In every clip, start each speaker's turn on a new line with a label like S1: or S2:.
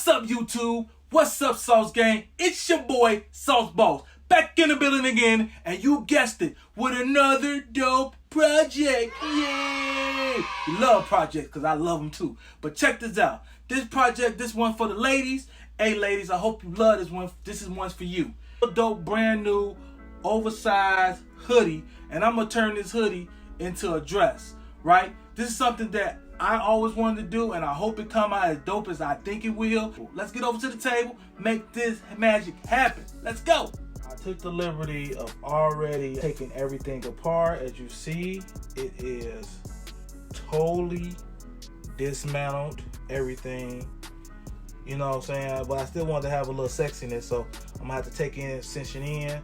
S1: What's up, YouTube? What's up, Sauce Gang? It's your boy, Sauce Boss, back in the building again, and you guessed it, with another dope project. Yay! We love projects, because I love them too. But check this out. This project, this one for the ladies. Hey, ladies, I hope you love this one. This is one for you. A dope, brand new, oversized hoodie, and I'm going to turn this hoodie into a dress, right? This is something that I always wanted to do, and I hope it come out as dope as I think it will. Let's get over to the table, make this magic happen. Let's go. I took the liberty of already taking everything apart. As you see, it is totally dismantled, everything. You know what I'm saying? But I still want to have a little sexiness, so I'm gonna have to take in, cinch it in.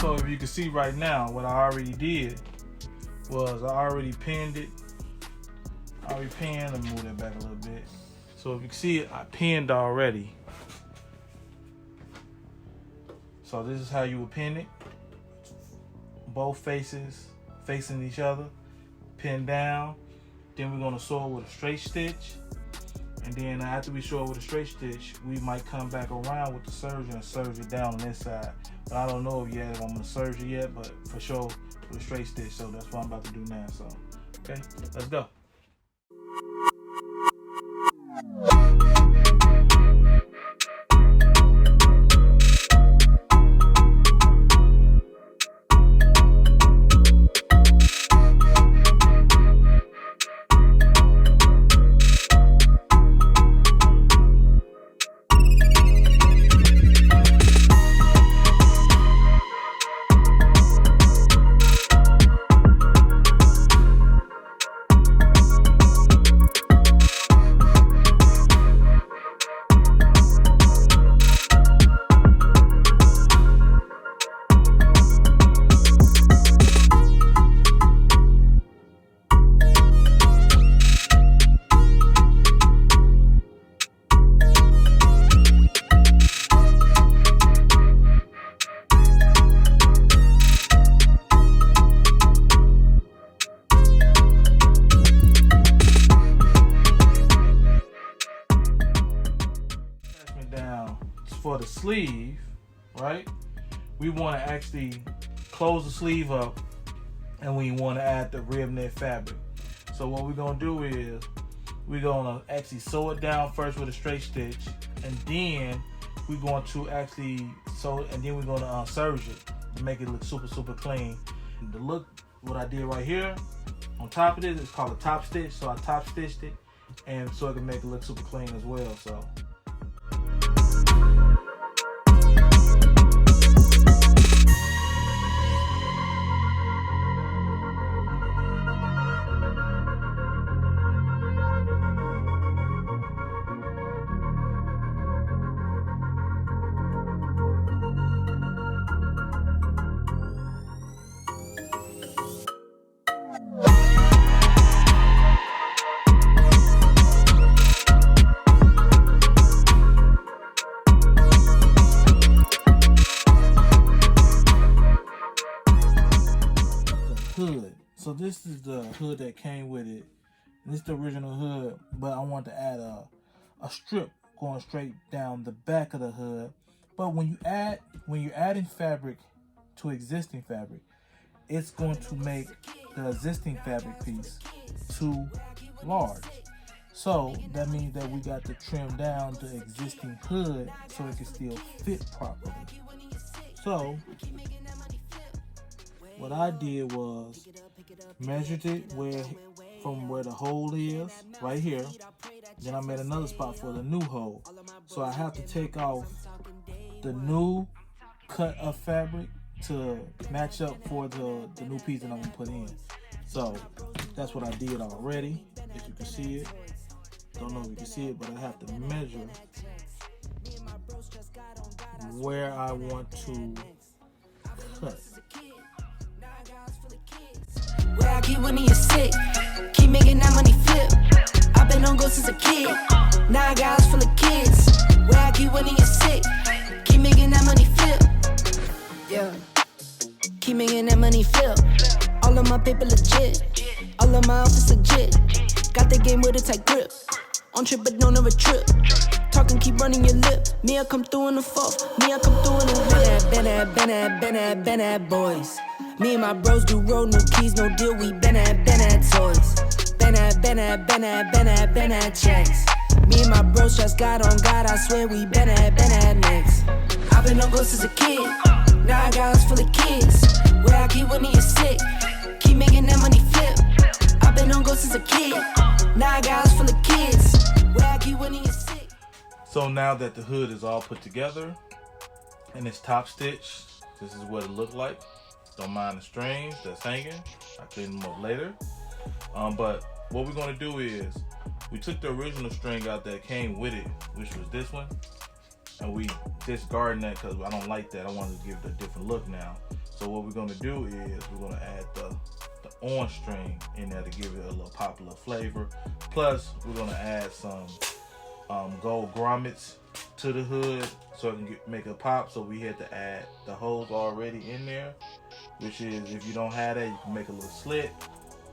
S1: And you can see right now what I already did was I already pinned it. Let me move that back a little bit. So if you can see it, I pinned already. So this is how you would pin it. Both faces facing each other, pin down. Then we're gonna sew it with a straight stitch. And then after we sew it with a straight stitch, we might come back around with the serger and serge it down on this side. But I don't know yet if I'm gonna serge it yet, but for sure with a straight stitch. So that's what I'm about to do now. So, okay, let's go. For the sleeve, right, we want to actually close the sleeve up, and we want to add the rib knit fabric. So what we're going to do is we're going to actually sew it down first with a straight stitch, and then we're going to actually sew it, and then we're going to serge it to make it look super clean. The look, what I did right here on top of it is called a top stitch. So I top stitched it, and so it can make it look super clean as well. So So this is the hood that came with it. This is the original hood, but I want to add a strip going straight down the back of the hood. But when you're adding fabric to existing fabric, it's going to make the existing fabric piece too large. So that means that we got to trim down the existing hood so it can still fit properly. So what I did was measured it from where the hole is, right here. Then I made another spot for the new hole. So I have to take off the new cut of fabric to match up for the new piece that I'm gonna put in. So that's what I did already. As you can see it. Don't know if you can see it, but I have to measure where I want to cut.
S2: Where I keep winning, you're sick. Keep making that money flip. I've been on go since a kid. Now I got a house full of kids. Where I keep winning, you're sick. Keep making that money flip. Yeah. Keep making that money flip. All of my paper legit. All of my outfits legit. Got the game with a tight grip. On trip but don't ever trip. Talking, keep running your lip. Me, I come through in the fourth. Me, I come through in the been at boys. Me and my bros do road, no keys, no deal. We been at toys. Been at checks. Me and my bros just got on God. I swear we been at next. I've been on go since a kid. Now I got a house full of kids. Where I keep winning, you're sick. Keep making that money flip. I've been on go since a kid. Now I got a house full of kids. Where I keep winning, you're sick.
S1: So now that the hood is all put together and it's top stitched, this is what it looked like. Don't mind the strings that's hanging. I clean them up later. But what we're gonna do is we took the original string out that came with it, which was this one, and we discarded that because I don't like that. I wanted to give it a different look now. So what we're gonna do is we're gonna add the orange string in there to give it a little popular flavor. Plus we're gonna add some gold grommets to the hood so it can make a pop. So we had to add the holes already in there, which is, if you don't have that, you can make a little slit,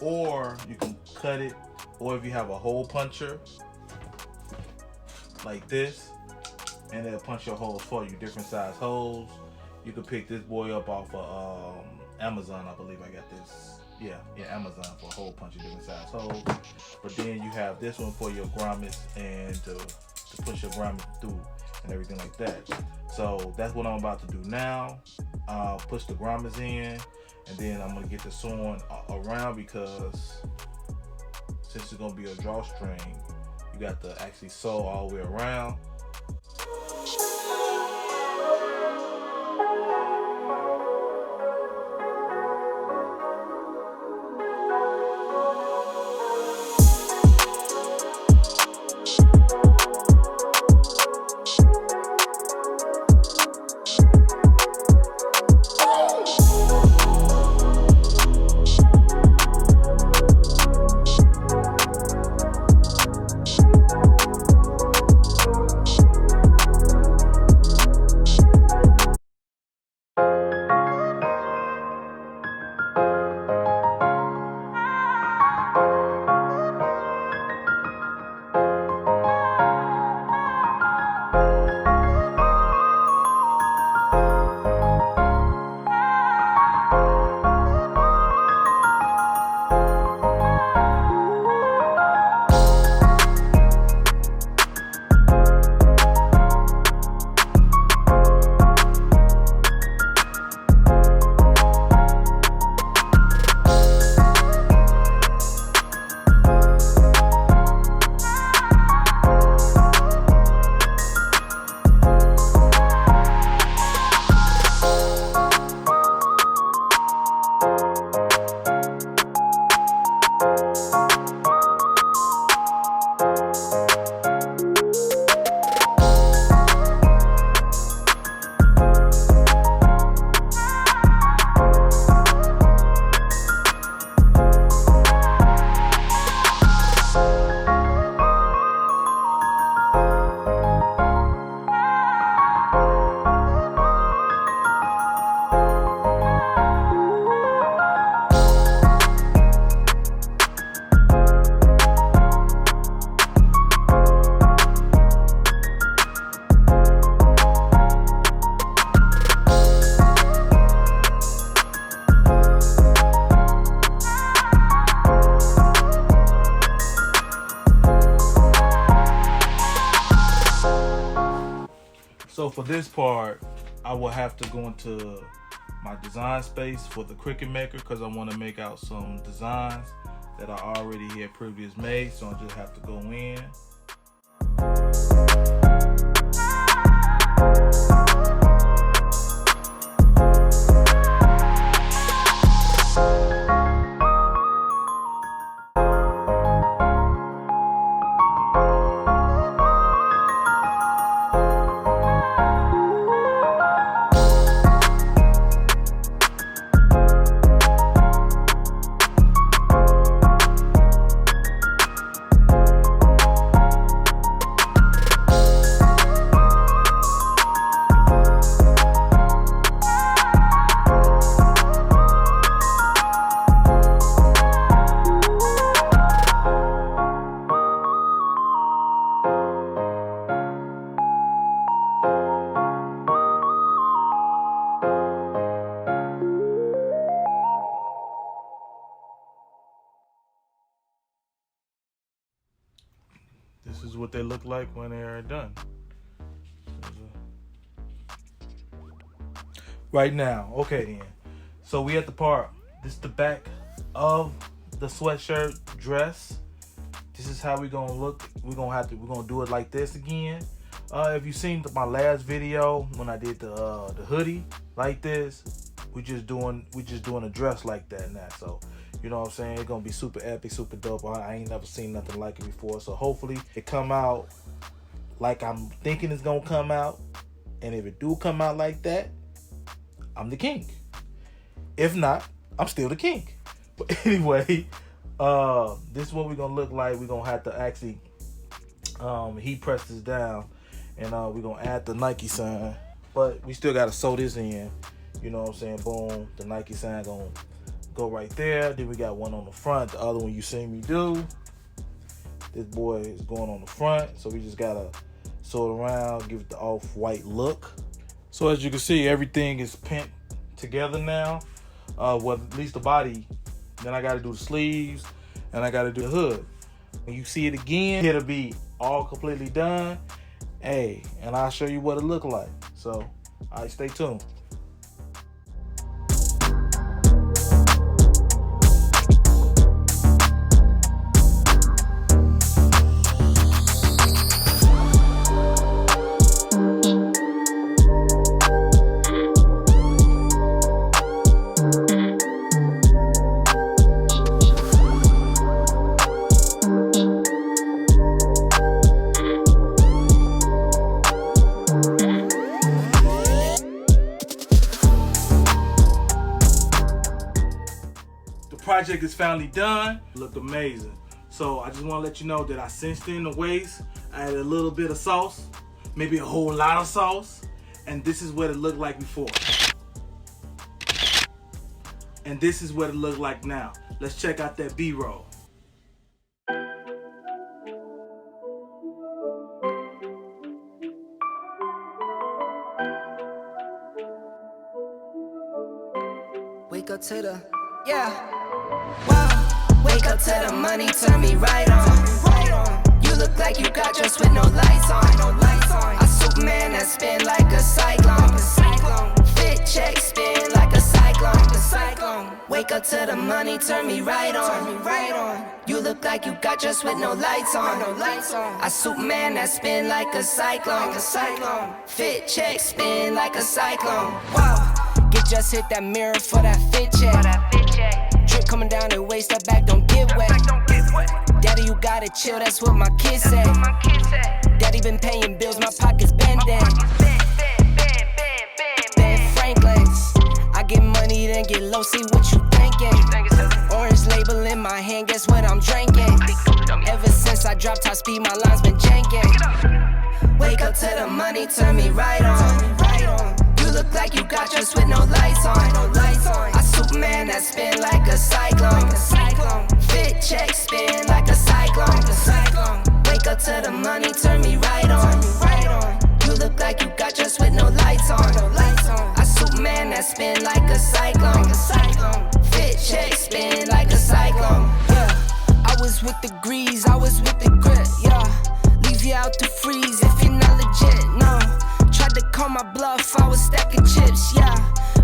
S1: or you can cut it, or if you have a hole puncher like this, and it'll punch your holes for you, different size holes. You can pick this boy up off of Amazon. I believe I got this. Yeah, Amazon, for a hole puncher, different size holes. But then you have this one for your grommets and to push your grommets through and everything like that. So that's what I'm about to do now. Push the grommets in, and then I'm gonna get the sewing around, because since it's gonna be a drawstring, you got to actually sew all the way around. for this part, I will have to go into my design space for the Cricut Maker because I want to make out some designs that I already had previous made. So I just have to go in. This is what they look like when they're done. Right now, okay then. So we at the part. This is the back of the sweatshirt dress. This is how we gonna look. We're gonna do it like this again. If you seen my last video when I did the hoodie like this, we just doing a dress like that now. So you know what I'm saying? It's gonna be super epic, super dope. I ain't never seen nothing like it before. So hopefully it come out like I'm thinking it's gonna come out. And if it do come out like that, I'm the king. If not, I'm still the king. But anyway, this is what we're gonna look like. We're gonna have to actually heat press this down, and we're gonna add the Nike sign. But we still gotta sew this in. You know what I'm saying? Boom, the Nike sign gonna go right there. Then we got one on the front. The other one you seen me do. This boy is going on the front, so we just gotta sew it around, give it the off-white look. So as you can see, everything is pent together now. Well, at least the body. Then I gotta do the sleeves, and I gotta do the hood. When you see it again, it'll be all completely done. Hey, and I'll show you what it look like. So, all right, stay tuned. Project is finally done. Look amazing. So I just want to let you know that I cinched in the waist. I added a little bit of sauce, maybe a whole lot of sauce, and this is what it looked like before. And this is what it looked like now. Let's check out that B-roll.
S2: Wake up to the, yeah. Wow. Wake up to the money, turn me right on. You look like you got dressed with no lights on. A Superman that spin like a cyclone. Fit check, spin like a cyclone. Wake up to the money, turn me right on. You look like you got dressed with no lights on. A Superman that spin like a cyclone. Fit check, spin like a cyclone. Wow. Get just hit that mirror for that fit check. Drip coming down the waist, that back don't get wet. Daddy, you gotta chill, that's what my kids say. Daddy been paying bills, my pockets bending. Ben Franklin's. I get money, then get low, see what you thinking. Orange label in my hand, guess what I'm drinking. Ever since I dropped top speed, my line's been janking. Wake up to the money, turn me right on. You look like you got dressed with no lights on. A Superman that spin like a cyclone. Fit check, spin like a cyclone. Wake up to the money, turn me right on. You look like you got dressed with no lights on. A Superman that spin like a cyclone. Fit check, spin like a cyclone. Yeah, I was with the grease, I was with the grit. Yeah, leave you out to freeze if you're not legit. No, tried to call my bluff, I was stacking chips, yeah.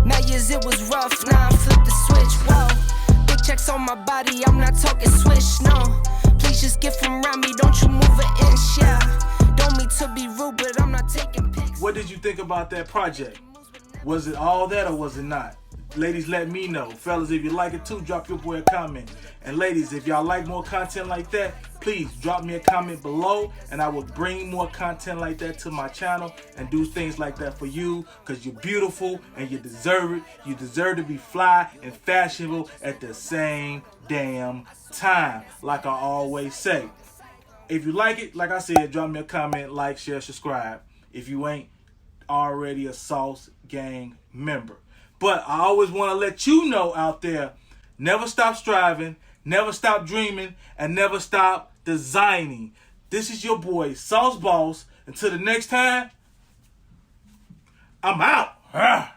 S2: Mad years it was rough, now I flipped the switch, whoa. Big checks on my body, I'm not talking swish, no. Please just get from around me, don't you move an inch, yeah. Don't mean to be rude, but I'm not taking pics.
S1: What did you think about that project? Was it all that or was it not? Ladies, let me know. Fellas, if you like it too, drop your boy a comment. And ladies, if y'all like more content like that, please drop me a comment below and I will bring more content like that to my channel and do things like that for you, because you're beautiful and you deserve it. You deserve to be fly and fashionable at the same damn time, like I always say. If you like it, like I said, drop me a comment, like, share, subscribe. If you ain't already a Sauce Gang member. But I always want to let you know out there, never stop striving, never stop dreaming, and never stop designing. This is your boy, Sauce Boss. Until the next time, I'm out.